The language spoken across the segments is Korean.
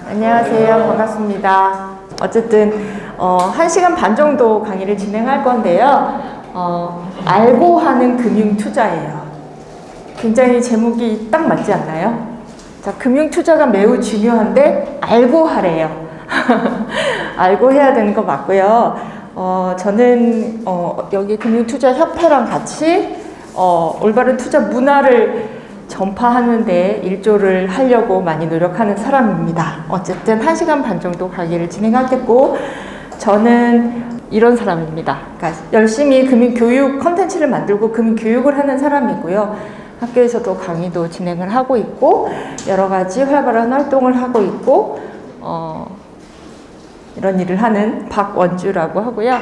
안녕하세요. 반갑습니다. 어쨌든 1시간 반 정도 강의를 진행할 건데요. 알고 하는 금융투자예요. 굉장히 제목이 딱 맞지 않나요? 자, 금융투자가 매우 중요한데 알고 하래요. 알고 해야 되는 거 맞고요. 저는 여기 금융투자협회랑 같이 올바른 투자 문화를 전파하는데 일조를 하려고 많이 노력하는 사람입니다. 어쨌든 1시간 반 정도 강의를 진행하겠고, 저는 이런 사람입니다. 그러니까 열심히 금융교육 컨텐츠를 만들고 금융교육을 하는 사람이고요. 학교에서도 강의도 진행을 하고 있고, 여러 가지 활발한 활동을 하고 있고, 이런 일을 하는 박원주라고 하고요.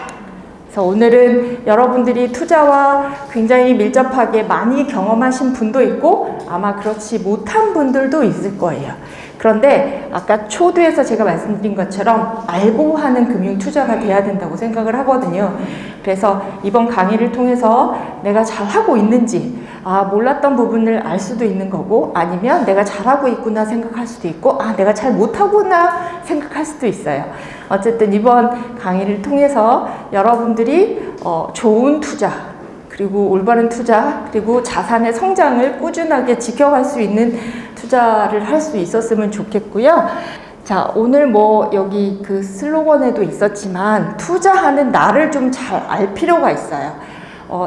그래서 오늘은 여러분들이 투자와 굉장히 밀접하게 많이 경험하신 분도 있고 아마 그렇지 못한 분들도 있을 거예요. 그런데 아까 초두에서 제가 말씀드린 것처럼 알고 하는 금융 투자가 돼야 된다고 생각을 하거든요. 그래서 이번 강의를 통해서 내가 잘하고 있는지, 몰랐던 부분을 알 수도 있는 거고, 아니면 내가 잘하고 있구나 생각할 수도 있고, 내가 잘 못하구나 생각할 수도 있어요. 어쨌든 이번 강의를 통해서 여러분들이 좋은 투자, 그리고 올바른 투자, 그리고 자산의 성장을 꾸준하게 지켜갈 수 있는 투자를 할 수 있었으면 좋겠고요. 자, 오늘 여기 그 슬로건에도 있었지만 투자하는 나를 좀 잘 알 필요가 있어요.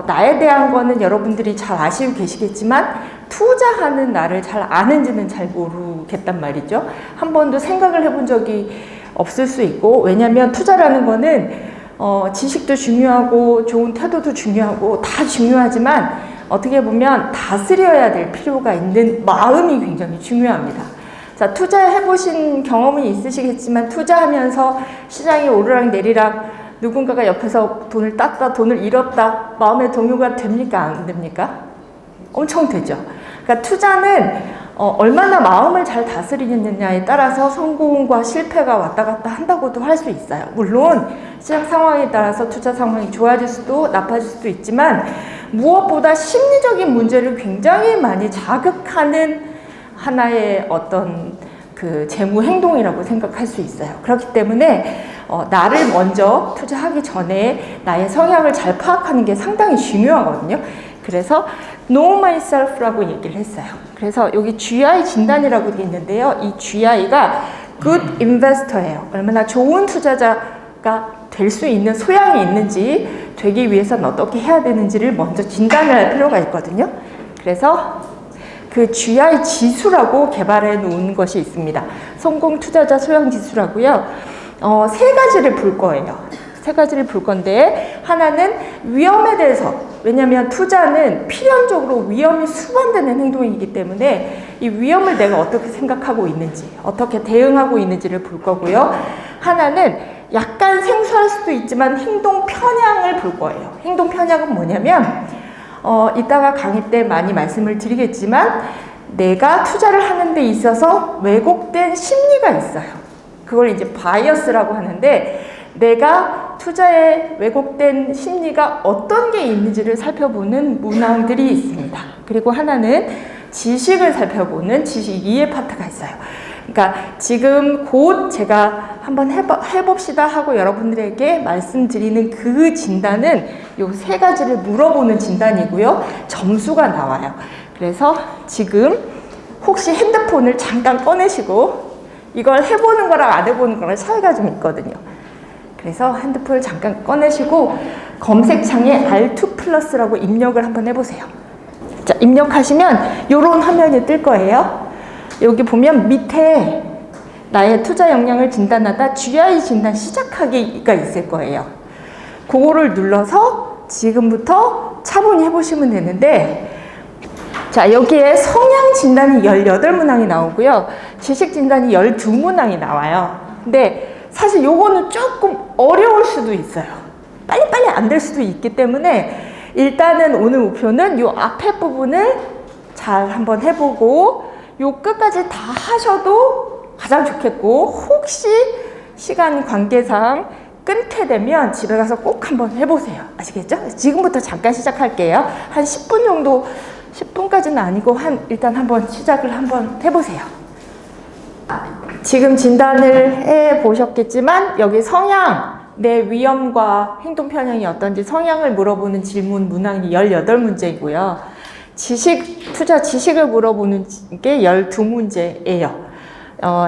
나에 대한 거는 여러분들이 잘 아시고 계시겠지만 투자하는 나를 잘 아는지는 잘 모르겠단 말이죠. 한 번도 생각을 해본 적이 없을 수 있고, 왜냐하면 투자라는 거는 지식도 중요하고 좋은 태도도 중요하고 다 중요하지만 어떻게 보면 다스려야 될 필요가 있는 마음이 굉장히 중요합니다. 자, 투자해보신 경험이 있으시겠지만 투자하면서 시장이 오르락 내리락 누군가가 옆에서 돈을 땄다, 돈을 잃었다, 마음의 동요가 됩니까? 안 됩니까? 엄청 되죠. 그러니까 투자는 얼마나 마음을 잘 다스리느냐에 따라서 성공과 실패가 왔다 갔다 한다고도 할 수 있어요. 물론 시장 상황에 따라서 투자 상황이 좋아질 수도 나빠질 수도 있지만 무엇보다 심리적인 문제를 굉장히 많이 자극하는 하나의 어떤 그 재무 행동이라고 생각할 수 있어요. 그렇기 때문에 나를 먼저 투자하기 전에 나의 성향을 잘 파악하는 게 상당히 중요하거든요. 그래서 Know Myself라고 얘기를 했어요. 그래서 여기 GI 진단이라고 되어 있는데요. 이 GI가 Good Investor예요. 얼마나 좋은 투자자가 될 수 있는 소양이 있는지, 되기 위해서는 어떻게 해야 되는지를 먼저 진단을 할 필요가 있거든요. 그래서 그 GI 지수라고 개발해 놓은 것이 있습니다. 성공 투자자 소양 지수라고요. 세 가지를 볼 거예요. 세 가지를 볼 건데, 하나는 위험에 대해서, 왜냐하면 투자는 필연적으로 위험이 수반되는 행동이기 때문에 이 위험을 내가 어떻게 생각하고 있는지, 어떻게 대응하고 있는지를 볼 거고요. 하나는 약간 생소할 수도 있지만 행동 편향을 볼 거예요. 행동 편향은 뭐냐면 이따가 강의 때 많이 말씀을 드리겠지만 내가 투자를 하는 데 있어서 왜곡된 심리가 있어요. 그걸 이제 바이어스라고 하는데, 내가 투자에 왜곡된 심리가 어떤 게 있는지를 살펴보는 문항들이 있습니다. 그리고 하나는 지식을 살펴보는 지식 이해 파트가 있어요. 그러니까 지금 곧 제가 한번 해봅시다 하고 여러분들에게 말씀드리는 그 진단은 요 세 가지를 물어보는 진단이고요. 점수가 나와요. 그래서 지금 혹시 핸드폰을 잠깐 꺼내시고, 이걸 해보는 거랑 안 해보는 거랑 차이가 좀 있거든요. 그래서 핸드폰을 잠깐 꺼내시고 검색창에 R2+라고 입력을 한번 해보세요. 자, 입력하시면 이런 화면이 뜰 거예요. 여기 보면 밑에 나의 투자 역량을 진단하다 GI 진단 시작하기가 있을 거예요. 그거를 눌러서 지금부터 차분히 해보시면 되는데, 자, 여기에 성향 진단이 18문항이 나오고요. 지식 진단이 12문항이 나와요. 근데 사실 요거는 조금 어려울 수도 있어요. 빨리빨리 안 될 수도 있기 때문에 일단은 오늘 목표는 요 앞에 부분을 잘 한번 해보고 요 끝까지 다 하셔도 가장 좋겠고, 혹시 시간 관계상 끊게 되면 집에 가서 꼭 한번 해보세요. 아시겠죠? 지금부터 잠깐 시작할게요. 한 10분 정도, 10분까지는 아니고 일단 한번 시작을 한번 해보세요. 지금 진단을 해보셨겠지만 여기 성향, 내 위험과 행동 편향이 어떤지 성향을 물어보는 질문 문항이 18문제이고요. 투자 지식을 물어보는 게 12문제예요.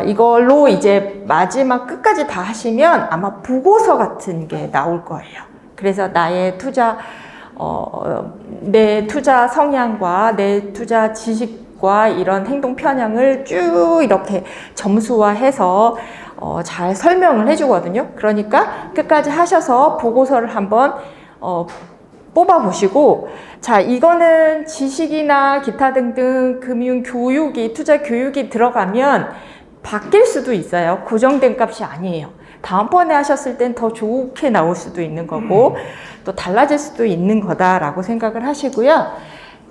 이걸로 이제 마지막 끝까지 다 하시면 아마 보고서 같은 게 나올 거예요. 그래서 나의 내 투자 성향과 내 투자 지식과 이런 행동 편향을 쭉 이렇게 점수화해서 잘 설명을 해주거든요. 그러니까 끝까지 하셔서 보고서를 한번 뽑아보시고, 자, 이거는 지식이나 기타 등등 금융 교육이, 투자 교육이 들어가면 바뀔 수도 있어요. 고정된 값이 아니에요. 다음번에 하셨을 땐 더 좋게 나올 수도 있는 거고, 또 달라질 수도 있는 거다라고 생각을 하시고요.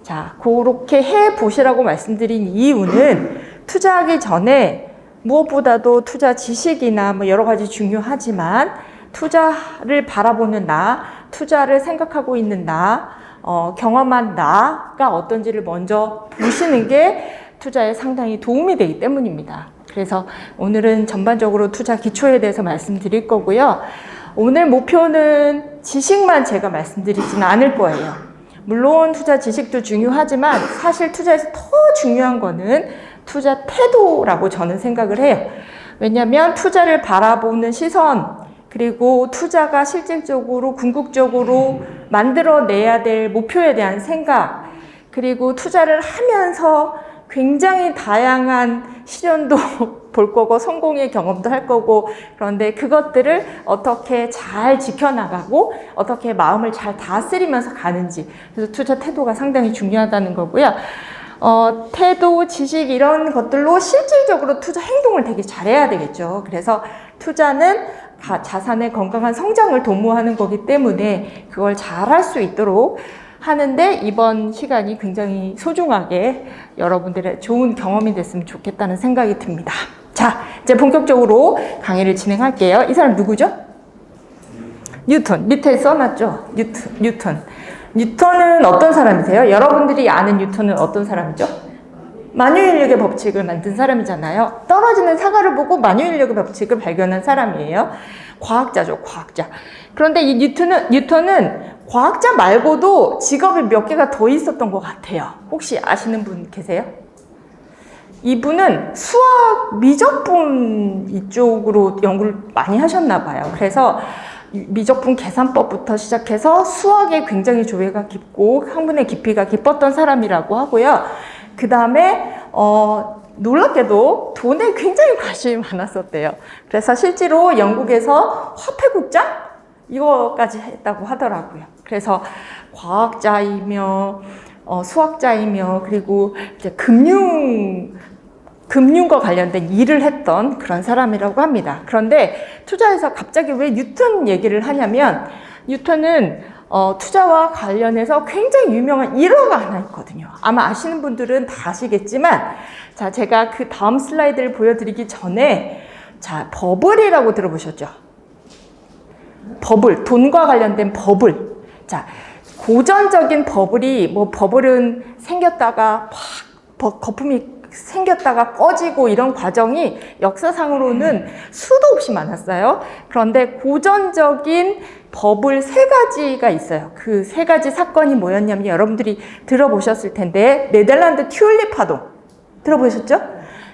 자, 그렇게 해 보시라고 말씀드린 이유는 투자하기 전에 무엇보다도 투자 지식이나 뭐 여러 가지 중요하지만 투자를 바라보는 나, 투자를 생각하고 있는 나, 경험한 나가 어떤지를 먼저 보시는 게 투자에 상당히 도움이 되기 때문입니다. 그래서 오늘은 전반적으로 투자 기초에 대해서 말씀드릴 거고요. 오늘 목표는 지식만 제가 말씀드리지는 않을 거예요. 물론 투자 지식도 중요하지만 사실 투자에서 더 중요한 거는 투자 태도라고 저는 생각을 해요. 왜냐하면 투자를 바라보는 시선, 그리고 투자가 실질적으로 궁극적으로 만들어내야 될 목표에 대한 생각, 그리고 투자를 하면서 굉장히 다양한 시련도 볼 거고 성공의 경험도 할 거고, 그런데 그것들을 어떻게 잘 지켜나가고 어떻게 마음을 잘 다스리면서 가는지, 그래서 투자 태도가 상당히 중요하다는 거고요. 태도, 지식 이런 것들로 실질적으로 투자 행동을 되게 잘해야 되겠죠. 그래서 투자는 자산의 건강한 성장을 도모하는 거기 때문에 그걸 잘할 수 있도록 하는데 이번 시간이 굉장히 소중하게 여러분들의 좋은 경험이 됐으면 좋겠다는 생각이 듭니다. 자, 이제 본격적으로 강의를 진행할게요. 이 사람 누구죠? 뉴턴. 밑에 써놨죠? 뉴턴. 뉴턴은 어떤 사람이세요? 여러분들이 아는 뉴턴은 어떤 사람이죠? 만유인력의 법칙을 만든 사람이잖아요. 떨어지는 사과를 보고 만유인력의 법칙을 발견한 사람이에요. 과학자죠, 과학자. 그런데 이 뉴턴은 과학자 말고도 직업이 몇 개가 더 있었던 것 같아요. 혹시 아시는 분 계세요? 이분은 수학 미적분 이쪽으로 연구를 많이 하셨나 봐요. 그래서 미적분 계산법부터 시작해서 수학에 굉장히 조예가 깊고 학문의 깊이가 깊었던 사람이라고 하고요. 그 다음에 놀랍게도 돈에 굉장히 관심이 많았었대요. 그래서 실제로 영국에서 화폐국장? 이거까지 했다고 하더라고요. 그래서 과학자이며 수학자이며 그리고 이제 금융과 관련된 일을 했던 그런 사람이라고 합니다. 그런데 투자에서 갑자기 왜 뉴턴 얘기를 하냐면 뉴턴은 투자와 관련해서 굉장히 유명한 일화가 하나 있거든요. 아마 아시는 분들은 다 아시겠지만, 자, 제가 그 다음 슬라이드를 보여드리기 전에, 자, 버블이라고 들어보셨죠? 버블, 돈과 관련된 버블. 자, 고전적인 버블이, 버블은 생겼다가 거품이 생겼다가 꺼지고 이런 과정이 역사상으로는 수도 없이 많았어요. 그런데 고전적인 버블 3가지가 있어요. 그 3가지 사건이 뭐였냐면 여러분들이 들어보셨을 텐데, 네덜란드 튤립 파동 들어보셨죠?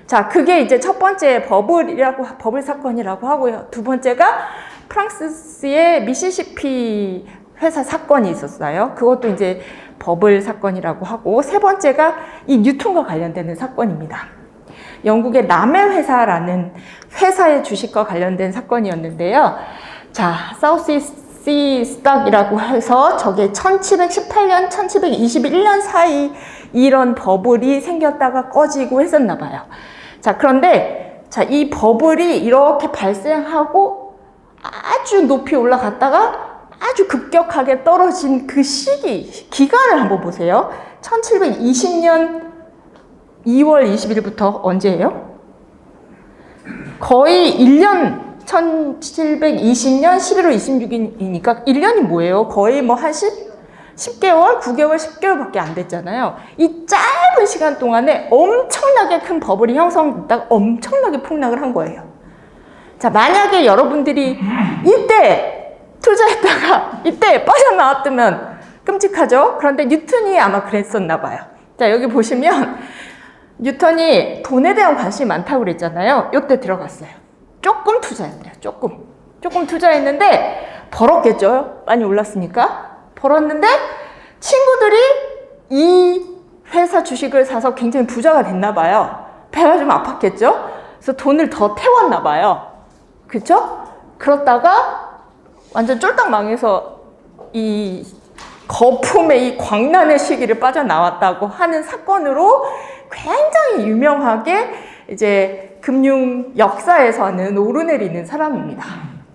자, 그게 이제 첫 번째 버블 사건이라고 하고요. 두 번째가 프랑스의 미시시피 회사 사건이 있었어요. 그것도 이제 버블 사건이라고 하고, 세 번째가 이 뉴턴과 관련되는 사건입니다. 영국의 라메 회사라는 회사의 주식과 관련된 사건이었는데요. 자, 사우스시 스탁이라고 해서 저게 1718년, 1721년 사이 이런 버블이 생겼다가 꺼지고 했었나 봐요. 자, 그런데 자, 이 버블이 이렇게 발생하고 아주 높이 올라갔다가 아주 급격하게 떨어진 그 기간을 한번 보세요. 1720년 2월 20일부터 언제예요? 거의 1년 1720년 11월 26일이니까 1년이 뭐예요? 거의 뭐 한 10개월, 9개월, 10개월밖에 안 됐잖아요. 이 짧은 시간 동안에 엄청나게 큰 버블이 형성됐다가 엄청나게 폭락을 한 거예요. 자, 만약에 여러분들이 이때 투자했다가 이때 빠져나왔다면 끔찍하죠? 그런데 뉴턴이 아마 그랬었나 봐요. 자, 여기 보시면 뉴턴이 돈에 대한 관심이 많다고 그랬잖아요. 이때 들어갔어요. 조금 투자했대요. 조금 투자했는데 벌었겠죠? 많이 올랐으니까. 벌었는데 친구들이 이 회사 주식을 사서 굉장히 부자가 됐나 봐요. 배가 좀 아팠겠죠? 그래서 돈을 더 태웠나 봐요. 그쵸? 그러다가 완전 쫄딱 망해서 이 거품의 이 광란의 시기를 빠져나왔다고 하는 사건으로 굉장히 유명하게 이제 금융 역사에서는 오르내리는 사람입니다.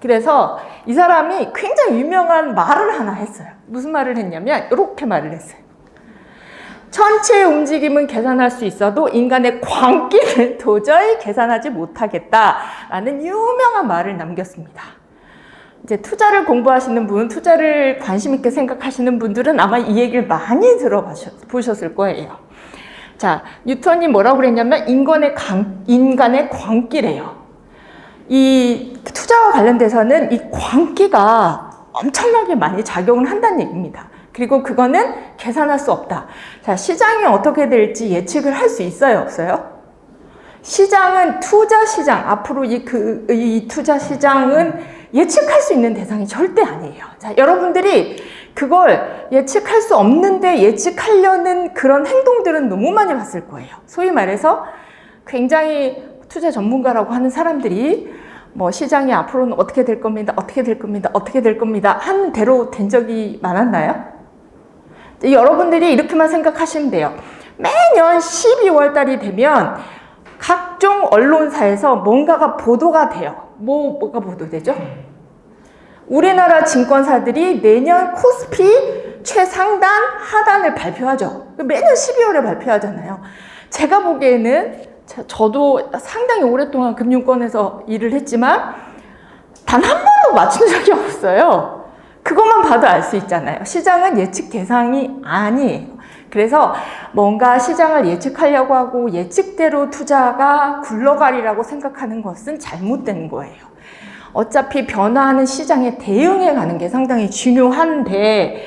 그래서 이 사람이 굉장히 유명한 말을 하나 했어요. 무슨 말을 했냐면 이렇게 말을 했어요. 천체의 움직임은 계산할 수 있어도 인간의 광기는 도저히 계산하지 못하겠다라는 유명한 말을 남겼습니다. 이제 투자를 공부하시는 분, 투자를 관심 있게 생각하시는 분들은 아마 이 얘기를 많이 들어보셨을 거예요. 자, 뉴턴이 뭐라고 그랬냐면 인간의 광기래요. 이 투자와 관련돼서는 이 광기가 엄청나게 많이 작용을 한다는 얘기입니다. 그리고 그거는 계산할 수 없다. 자, 시장이 어떻게 될지 예측을 할 수 있어요, 없어요? 시장은 투자 시장, 앞으로 이 투자 시장은 예측할 수 있는 대상이 절대 아니에요. 자, 여러분들이 그걸 예측할 수 없는데 예측하려는 그런 행동들은 너무 많이 봤을 거예요. 소위 말해서 굉장히 투자 전문가라고 하는 사람들이 뭐 시장이 앞으로는 어떻게 될 겁니다. 하는 대로 된 적이 많았나요? 여러분들이 이렇게만 생각하시면 돼요. 매년 12월 달이 되면 각종 언론사에서 뭔가가 보도가 돼요. 뭐가 보도되죠? 우리나라 증권사들이 내년 코스피 최상단, 하단을 발표하죠. 매년 12월에 발표하잖아요. 제가 보기에는 저도 상당히 오랫동안 금융권에서 일을 했지만 단 한 번도 맞춘 적이 없어요. 그것만 봐도 알 수 있잖아요. 시장은 예측 대상이 아니에요. 그래서 뭔가 시장을 예측하려고 하고 예측대로 투자가 굴러가리라고 생각하는 것은 잘못된 거예요. 어차피 변화하는 시장에 대응해 가는 게 상당히 중요한데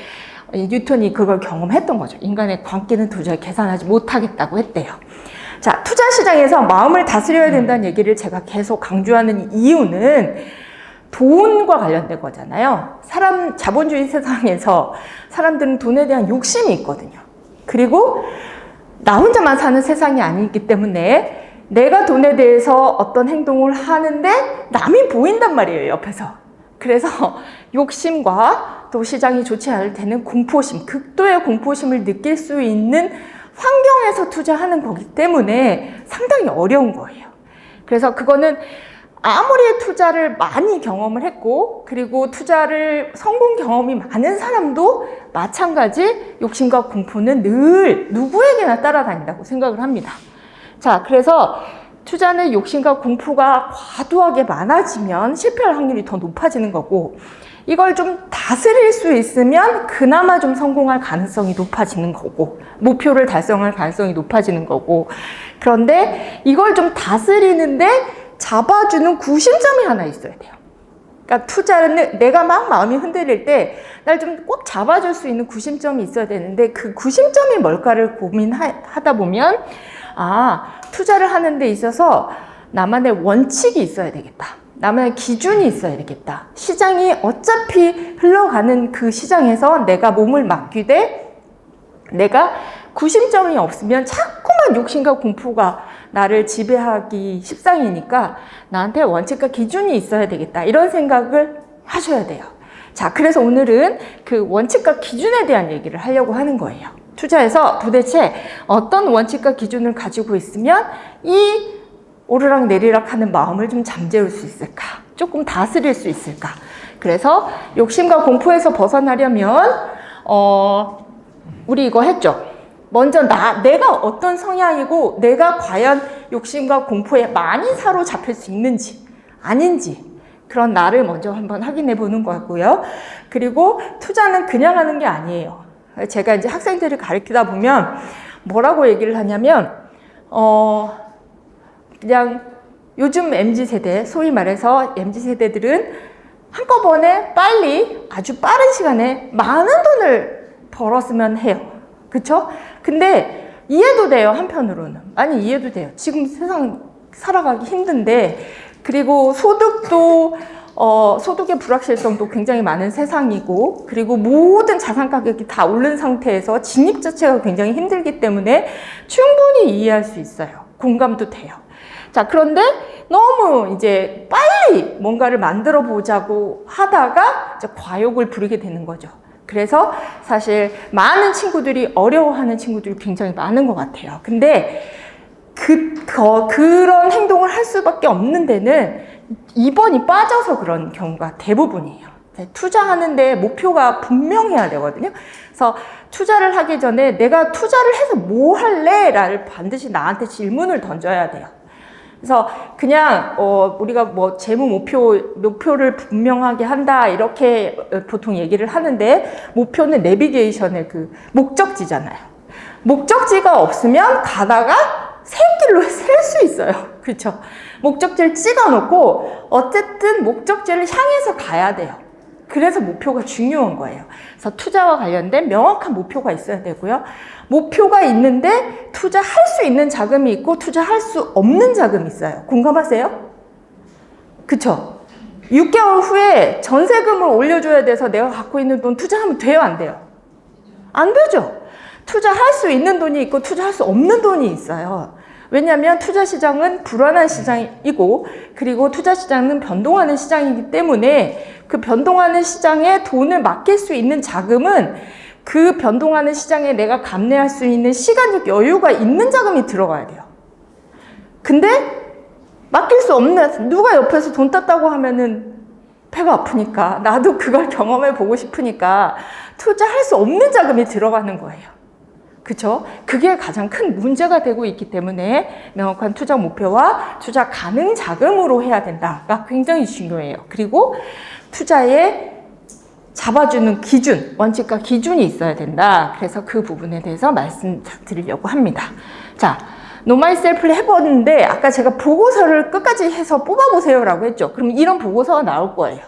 뉴턴이 그걸 경험했던 거죠. 인간의 광기는 도저히 계산하지 못하겠다고 했대요. 자, 투자 시장에서 마음을 다스려야 된다는 얘기를 제가 계속 강조하는 이유는 돈과 관련된 거잖아요. 자본주의 세상에서 사람들은 돈에 대한 욕심이 있거든요. 그리고 나 혼자만 사는 세상이 아니기 때문에 내가 돈에 대해서 어떤 행동을 하는데 남이 보인단 말이에요, 옆에서. 그래서 욕심과 또 시장이 좋지 않을 때는 공포심, 극도의 공포심을 느낄 수 있는 환경에서 투자하는 거기 때문에 상당히 어려운 거예요. 그래서 그거는 아무리 투자를 많이 경험을 했고 그리고 투자를 성공 경험이 많은 사람도 마찬가지 욕심과 공포는 늘 누구에게나 따라다닌다고 생각을 합니다. 자, 그래서 투자는 욕심과 공포가 과도하게 많아지면 실패할 확률이 더 높아지는 거고 이걸 좀 다스릴 수 있으면 그나마 좀 성공할 가능성이 높아지는 거고 목표를 달성할 가능성이 높아지는 거고 그런데 이걸 좀 다스리는데 잡아주는 구심점이 하나 있어야 돼요. 그러니까 투자는 내가 막 마음이 흔들릴 때 날 좀 꼭 잡아줄 수 있는 구심점이 있어야 되는데 그 구심점이 뭘까를 고민하다 보면 투자를 하는 데 있어서 나만의 원칙이 있어야 되겠다. 나만의 기준이 있어야 되겠다. 시장이 어차피 흘러가는 그 시장에서 내가 몸을 맡기되 내가 구심점이 없으면 자꾸만 욕심과 공포가 나를 지배하기 십상이니까 나한테 원칙과 기준이 있어야 되겠다. 이런 생각을 하셔야 돼요. 자, 그래서 오늘은 그 원칙과 기준에 대한 얘기를 하려고 하는 거예요. 투자에서 도대체 어떤 원칙과 기준을 가지고 있으면 이 오르락 내리락 하는 마음을 좀 잠재울 수 있을까? 조금 다스릴 수 있을까? 그래서 욕심과 공포에서 벗어나려면 우리 이거 했죠? 먼저 내가 어떤 성향이고 내가 과연 욕심과 공포에 많이 사로잡힐 수 있는지 아닌지 그런 나를 먼저 한번 확인해 보는 거고요. 그리고 투자는 그냥 하는 게 아니에요. 제가 이제 학생들을 가르치다 보면 뭐라고 얘기를 하냐면, 그냥 요즘 MZ세대, 소위 말해서 MZ세대들은 한꺼번에 빨리 아주 빠른 시간에 많은 돈을 벌었으면 해요. 그쵸? 근데 이해도 돼요, 한편으로는. 아니, 이해도 돼요. 지금 세상 살아가기 힘든데, 그리고 소득도 소득의 불확실성도 굉장히 많은 세상이고, 그리고 모든 자산 가격이 다 오른 상태에서 진입 자체가 굉장히 힘들기 때문에 충분히 이해할 수 있어요. 공감도 돼요. 자, 그런데 너무 이제 빨리 뭔가를 만들어 보자고 하다가 이제 과욕을 부리게 되는 거죠. 그래서 사실 많은 친구들이 어려워하는 친구들이 굉장히 많은 것 같아요. 근데 그런 행동을 할 수밖에 없는 데는 이번이 빠져서 그런 경우가 대부분이에요. 투자하는데 목표가 분명해야 되거든요. 그래서 투자를 하기 전에 내가 투자를 해서 뭐 할래? 라를 반드시 나한테 질문을 던져야 돼요. 그래서 그냥 우리가 뭐 재무 목표를 분명하게 한다 이렇게 보통 얘기를 하는데, 목표는 내비게이션의 그 목적지잖아요. 목적지가 없으면 가다가 새길로 셀 수 있어요. 그렇죠? 목적지를 찍어 놓고 어쨌든 목적지를 향해서 가야 돼요. 그래서 목표가 중요한 거예요. 그래서 투자와 관련된 명확한 목표가 있어야 되고요. 목표가 있는데 투자할 수 있는 자금이 있고 투자할 수 없는 자금이 있어요. 공감하세요? 그쵸? 6개월 후에 전세금을 올려줘야 돼서 내가 갖고 있는 돈 투자하면 돼요? 안 돼요? 안 되죠? 투자할 수 있는 돈이 있고 투자할 수 없는 돈이 있어요. 왜냐하면 투자 시장은 불안한 시장이고, 그리고 투자 시장은 변동하는 시장이기 때문에 그 변동하는 시장에 돈을 맡길 수 있는 자금은 그 변동하는 시장에 내가 감내할 수 있는 시간적 여유가 있는 자금이 들어가야 돼요. 근데 맡길 수 없는, 누가 옆에서 돈 땄다고 하면은 배가 아프니까, 나도 그걸 경험해 보고 싶으니까 투자할 수 없는 자금이 들어가는 거예요. 그쵸? 그게 가장 큰 문제가 되고 있기 때문에 명확한 투자 목표와 투자 가능 자금으로 해야 된다가 굉장히 중요해요. 그리고 투자에 잡아주는 기준, 원칙과 기준이 있어야 된다. 그래서 그 부분에 대해서 말씀드리려고 합니다. 자, Know Myself를 해봤는데 아까 제가 보고서를 끝까지 해서 뽑아보세요 라고 했죠. 그럼 이런 보고서가 나올 거예요.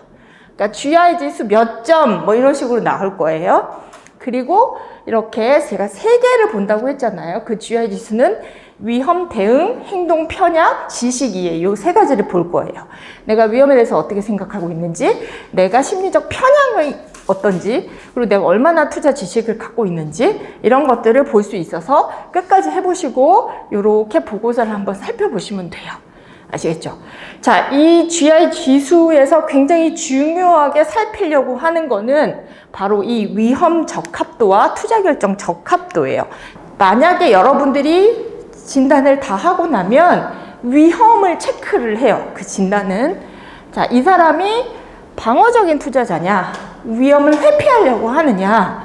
그러니까 GI 지수 몇 점 뭐 이런 식으로 나올 거예요. 그리고 이렇게 제가 3개를 본다고 했잖아요. 그 GI 지수는 위험, 대응, 행동, 편향, 지식이에요. 이 3가지를 볼 거예요. 내가 위험에 대해서 어떻게 생각하고 있는지, 내가 심리적 편향이 어떤지, 그리고 내가 얼마나 투자 지식을 갖고 있는지, 이런 것들을 볼 수 있어서 끝까지 해보시고 이렇게 보고서를 한번 살펴보시면 돼요. 아시겠죠? 자, 이 GI 지수에서 굉장히 중요하게 살피려고 하는 거는 바로 이 위험 적합도와 투자 결정 적합도예요. 만약에 여러분들이 진단을 다 하고 나면 위험을 체크를 해요. 그 진단은. 자, 이 사람이 방어적인 투자자냐, 위험을 회피하려고 하느냐,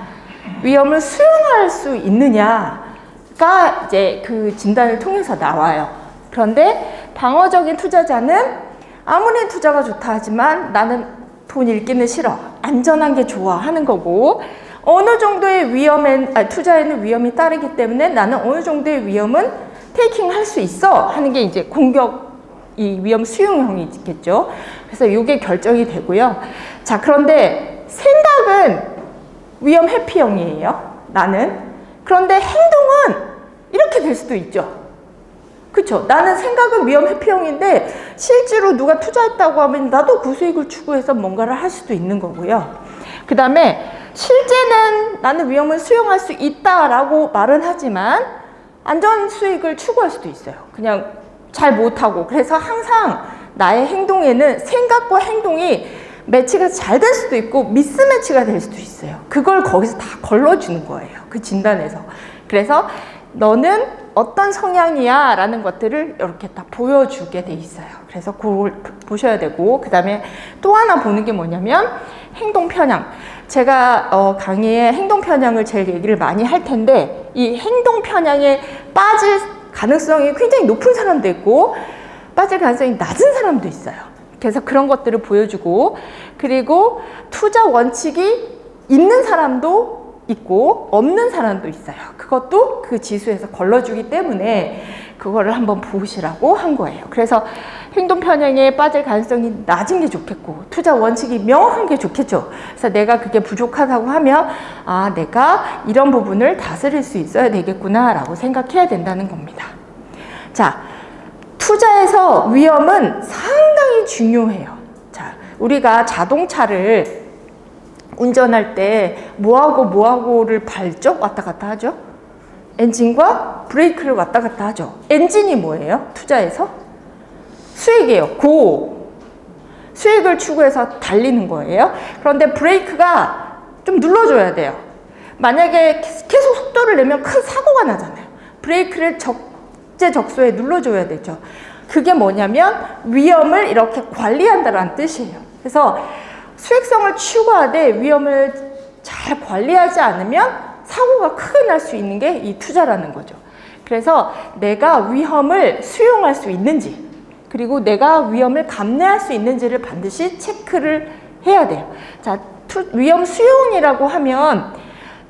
위험을 수용할 수 있느냐가 이제 그 진단을 통해서 나와요. 그런데 방어적인 투자자는 아무리 투자가 좋다 하지만 나는 돈 잃기는 싫어, 안전한 게 좋아 하는 거고, 어느 정도의 투자에는 위험이 따르기 때문에 나는 어느 정도의 위험은 테이킹 할 수 있어 하는 게 이제 이 위험 수용형이 있겠죠. 그래서 이게 결정이 되고요. 자, 그런데 생각은 위험 회피형이에요. 나는. 그런데 행동은 이렇게 될 수도 있죠. 그쵸? 나는 생각은 위험 회피형인데 실제로 누가 투자했다고 하면 나도 그 수익을 추구해서 뭔가를 할 수도 있는 거고요. 그 다음에 실제는 나는 위험을 수용할 수 있다라고 말은 하지만 안전 수익을 추구할 수도 있어요. 그냥 잘 못하고. 그래서 항상 나의 행동에는 생각과 행동이 매치가 잘 될 수도 있고 미스매치가 될 수도 있어요. 그걸 거기서 다 걸러주는 거예요. 그 진단에서. 그래서 너는 어떤 성향이야 라는 것들을 이렇게 딱 보여주게 돼 있어요. 그래서 그걸 보셔야 되고, 그 다음에 또 하나 보는 게 뭐냐면 행동 편향. 제가 강의에 행동 편향을 제일 얘기를 많이 할 텐데, 이 행동 편향에 빠질 가능성이 굉장히 높은 사람도 있고 빠질 가능성이 낮은 사람도 있어요. 그래서 그런 것들을 보여주고, 그리고 투자 원칙이 있는 사람도 있고 없는 사람도 있어요. 그것도 그 지수에서 걸러주기 때문에 그거를 한번 보시라고 한 거예요. 그래서 행동 편향에 빠질 가능성이 낮은 게 좋겠고 투자 원칙이 명확한 게 좋겠죠. 그래서 내가 그게 부족하다고 하면 아, 내가 이런 부분을 다스릴 수 있어야 되겠구나 라고 생각해야 된다는 겁니다. 자, 투자에서 위험은 상당히 중요해요. 자, 우리가 자동차를 운전할 때 뭐하고를 밟죠? 왔다 갔다 하죠? 엔진과 브레이크를 왔다 갔다 하죠. 엔진이 뭐예요? 투자에서? 수익이에요. 수익을 추구해서 달리는 거예요. 그런데 브레이크가 좀 눌러줘야 돼요. 만약에 계속 속도를 내면 큰 사고가 나잖아요. 브레이크를 적재적소에 눌러줘야 되죠. 그게 뭐냐면 위험을 이렇게 관리한다는 뜻이에요. 그래서 수익성을 추구하되 위험을 잘 관리하지 않으면 사고가 크게 날 수 있는 게 이 투자라는 거죠. 그래서 내가 위험을 수용할 수 있는지, 그리고 내가 위험을 감내할 수 있는지를 반드시 체크를 해야 돼요. 자, 위험 수용이라고 하면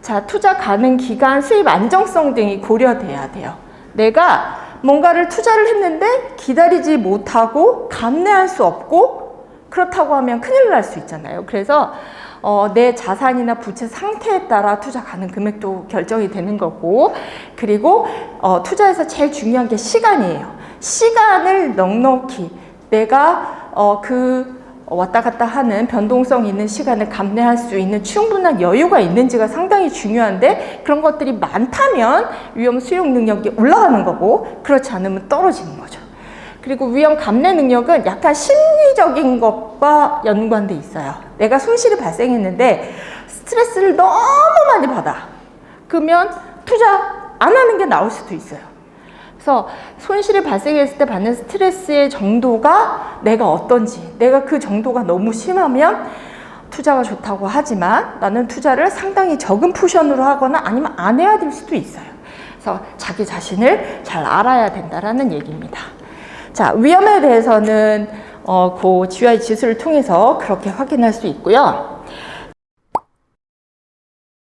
자, 투자 가능 기간, 수입 안정성 등이 고려돼야 돼요. 내가 뭔가를 투자를 했는데 기다리지 못하고 감내할 수 없고 그렇다고 하면 큰일 날 수 있잖아요. 그래서 내 자산이나 부채 상태에 따라 투자 가능 금액도 결정이 되는 거고, 그리고 투자에서 제일 중요한 게 시간이에요. 시간을 넉넉히 내가 왔다 갔다 하는 변동성 있는 시간을 감내할 수 있는 충분한 여유가 있는지가 상당히 중요한데, 그런 것들이 많다면 위험 수용 능력이 올라가는 거고 그렇지 않으면 떨어지는 거죠. 그리고 위험 감내 능력은 약간 심리적인 것과 연관돼 있어요. 내가 손실이 발생했는데 스트레스를 너무 많이 받아. 그러면 투자 안 하는 게 나올 수도 있어요. 그래서 손실이 발생했을 때 받는 스트레스의 정도가 내가 어떤지, 내가 그 정도가 너무 심하면 투자가 좋다고 하지만 나는 투자를 상당히 적은 포션으로 하거나 아니면 안 해야 될 수도 있어요. 그래서 자기 자신을 잘 알아야 된다라는 얘기입니다. 자, 위험에 대해서는 그 GI 지수를 통해서 그렇게 확인할 수 있고요.